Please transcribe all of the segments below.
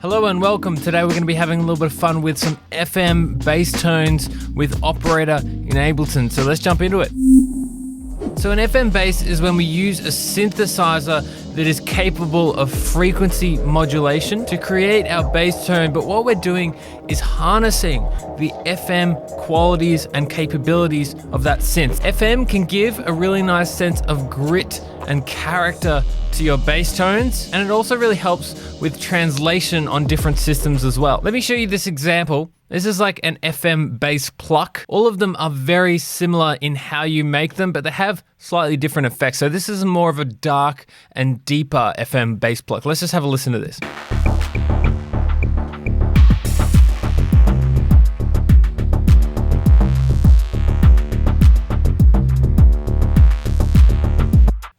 Hello and welcome. Today we're going to be having a little bit of fun with some FM bass tones with operator in Ableton. So let's jump into it. So an FM bass is when we use a synthesizer that is capable of frequency modulation to create our bass tone, but what we're doing is harnessing the FM qualities and capabilities of that synth. FM can give a really nice sense of grit and character to your bass tones, and it also really helps with translation on different systems as well. Let me show you this example. This is like an FM Bass Pluck. All of them are very similar in how you make them, but they have slightly different effects. So this is more of a dark and deeper FM Bass Pluck. Let's just have a listen to this.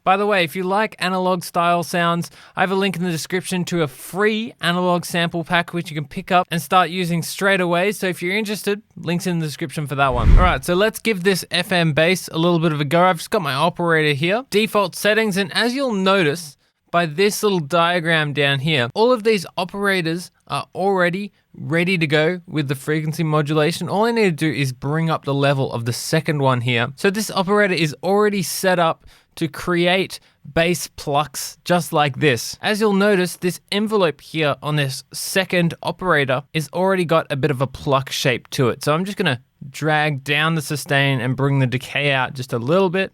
By the way, if you like analog style sounds, I have a link in the description to a free analog sample pack which you can pick up and start using straight away. So if you're interested, links in the description for that one. All right, so let's give this FM bass a little bit of a go. I've just got my operator here, default settings, and as you'll notice by this little diagram down here, all of these operators are already ready to go with the frequency modulation. All I need to do is bring up the level of the second one here. So this operator is already set up to create bass plucks just like this. As you'll notice, this envelope here on this second operator is already got a bit of a pluck shape to it. So I'm just gonna drag down the sustain and bring the decay out just a little bit.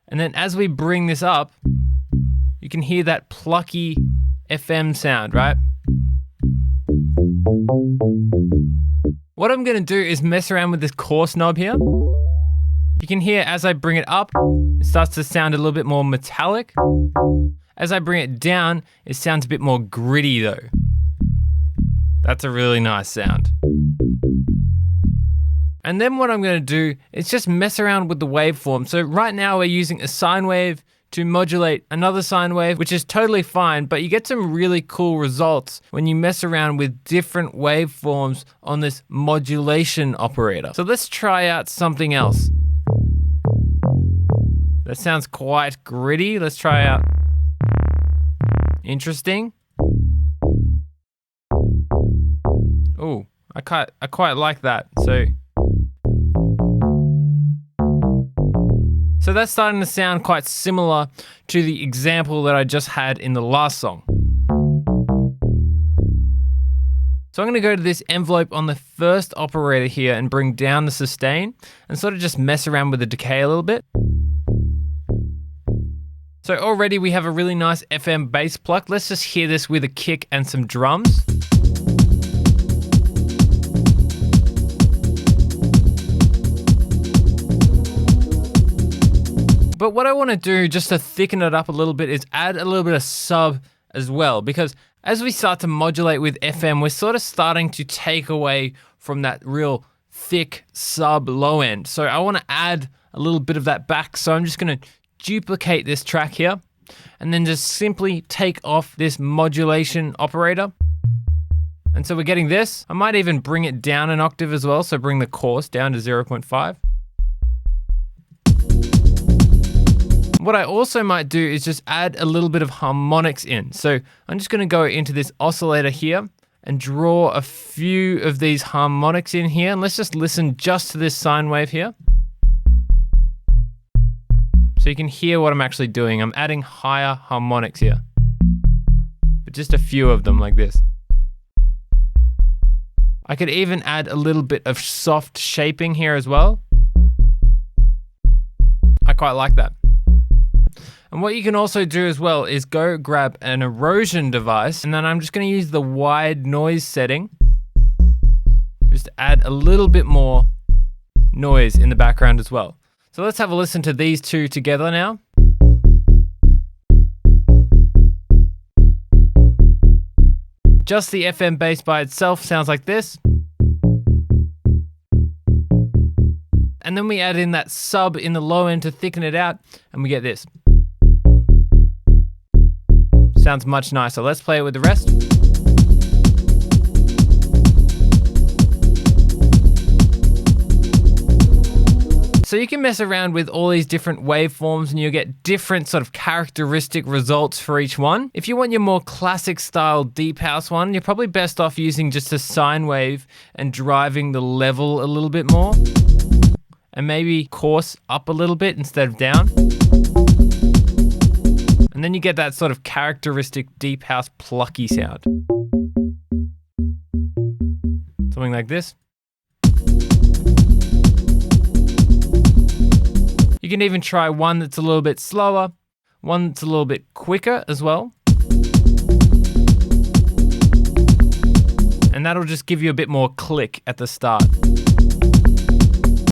And then as we bring this up, you can hear that plucky FM sound, right? What I'm gonna do is mess around with this coarse knob here. You can hear as I bring it up, it starts to sound a little bit more metallic. As I bring it down, it sounds a bit more gritty though. That's a really nice sound. And then what I'm gonna do is just mess around with the waveform. So right now we're using a sine wave to modulate another sine wave, which is totally fine, but you get some really cool results when you mess around with different waveforms on this modulation operator. So let's try out something else. That sounds quite gritty. Let's try out interesting. Oh, I quite like that. So that's starting to sound quite similar to the example that I just had in the last song. So I'm going to go to this envelope on the first operator here and bring down the sustain and sort of just mess around with the decay a little bit. So already we have a really nice FM bass pluck. Let's just hear this with a kick and some drums. But what I want to do just to thicken it up a little bit is add a little bit of sub as well, because as we start to modulate with FM, we're sort of starting to take away from that real thick sub low end. So I want to add a little bit of that back. So I'm just going to duplicate this track here and then just simply take off this modulation operator. And so we're getting this. I might even bring it down an octave as well. So bring the coarse down to 0.5. What I also might do is just add a little bit of harmonics in. So I'm just going to go into this oscillator here and draw a few of these harmonics in here. And let's just listen just to this sine wave here. So you can hear what I'm actually doing. I'm adding higher harmonics here, but just a few of them like this. I could even add a little bit of soft shaping here as well. I quite like that. And what you can also do as well is go grab an erosion device, and then I'm just going to use the wide noise setting just to add a little bit more noise in the background as well. So let's have a listen to these two together now. Just the FM bass by itself sounds like this. And then we add in that sub in the low end to thicken it out, and we get this. Sounds much nicer. Let's play it with the rest. So you can mess around with all these different waveforms and you'll get different sort of characteristic results for each one. If you want your more classic style deep house one, you're probably best off using just a sine wave and driving the level a little bit more. And maybe coarse up a little bit instead of down. And then you get that sort of characteristic deep house plucky sound. Something like this. You can even try one that's a little bit slower, one that's a little bit quicker as well. And that'll just give you a bit more click at the start.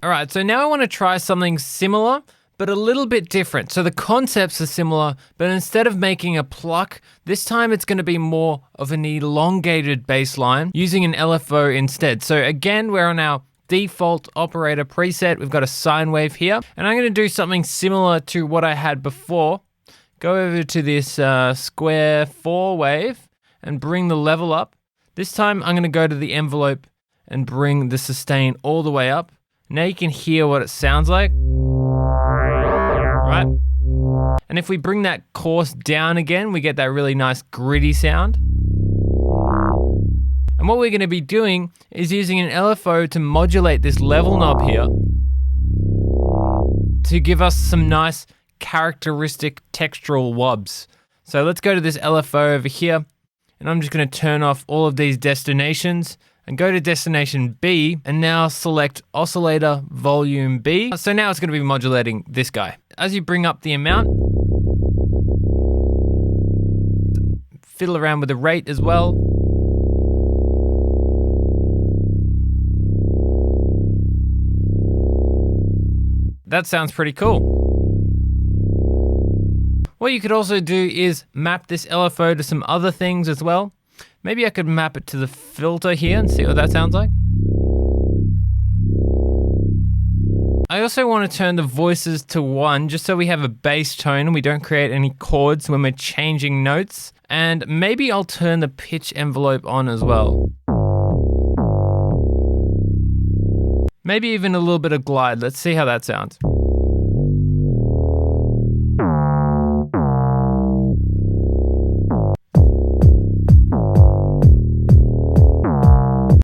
All right, so now I want to try something similar, but a little bit different. So the concepts are similar, but instead of making a pluck, this time it's going to be more of an elongated bass line using an LFO instead. So again, we're on our default operator preset. We've got a sine wave here, and I'm going to do something similar to what I had before. Go over to this square 4 wave and bring the level up. This time I'm going to go to the envelope and bring the sustain all the way up. Now you can hear what it sounds like, right? And if we bring that coarse down again, we get that really nice gritty sound. And what we're going to be doing is using an LFO to modulate this level knob here to give us some nice characteristic textural wobs. So let's go to this LFO over here, and I'm just going to turn off all of these destinations and go to destination B, and now select oscillator volume B. So now it's going to be modulating this guy. As you bring up the amount, fiddle around with the rate as well. That sounds pretty cool. What you could also do is map this LFO to some other things as well. Maybe I could map it to the filter here and see what that sounds like. I also want to turn the voices to 1 just so we have a bass tone and we don't create any chords when we're changing notes. And maybe I'll turn the pitch envelope on as well. Maybe even a little bit of glide. Let's see how that sounds.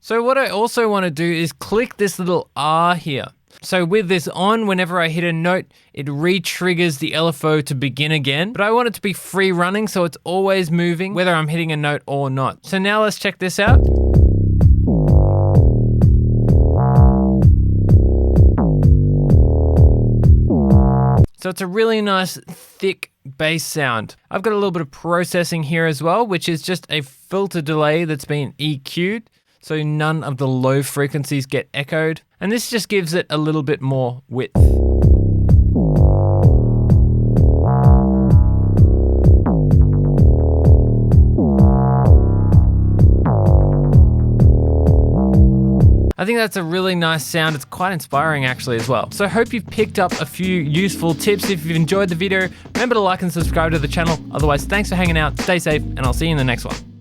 So what I also want to do is click this little R here. So with this on, whenever I hit a note, it re-triggers the LFO to begin again. But I want it to be free running, so it's always moving, whether I'm hitting a note or not. So now let's check this out. So it's a really nice, thick bass sound. I've got a little bit of processing here as well, which is just a filter delay that's been EQ'd. So none of the low frequencies get echoed. And this just gives it a little bit more width. I think that's a really nice sound. It's quite inspiring actually as well. So I hope you've picked up a few useful tips. If you've enjoyed the video, remember to like and subscribe to the channel. Otherwise, thanks for hanging out, stay safe, and I'll see you in the next one.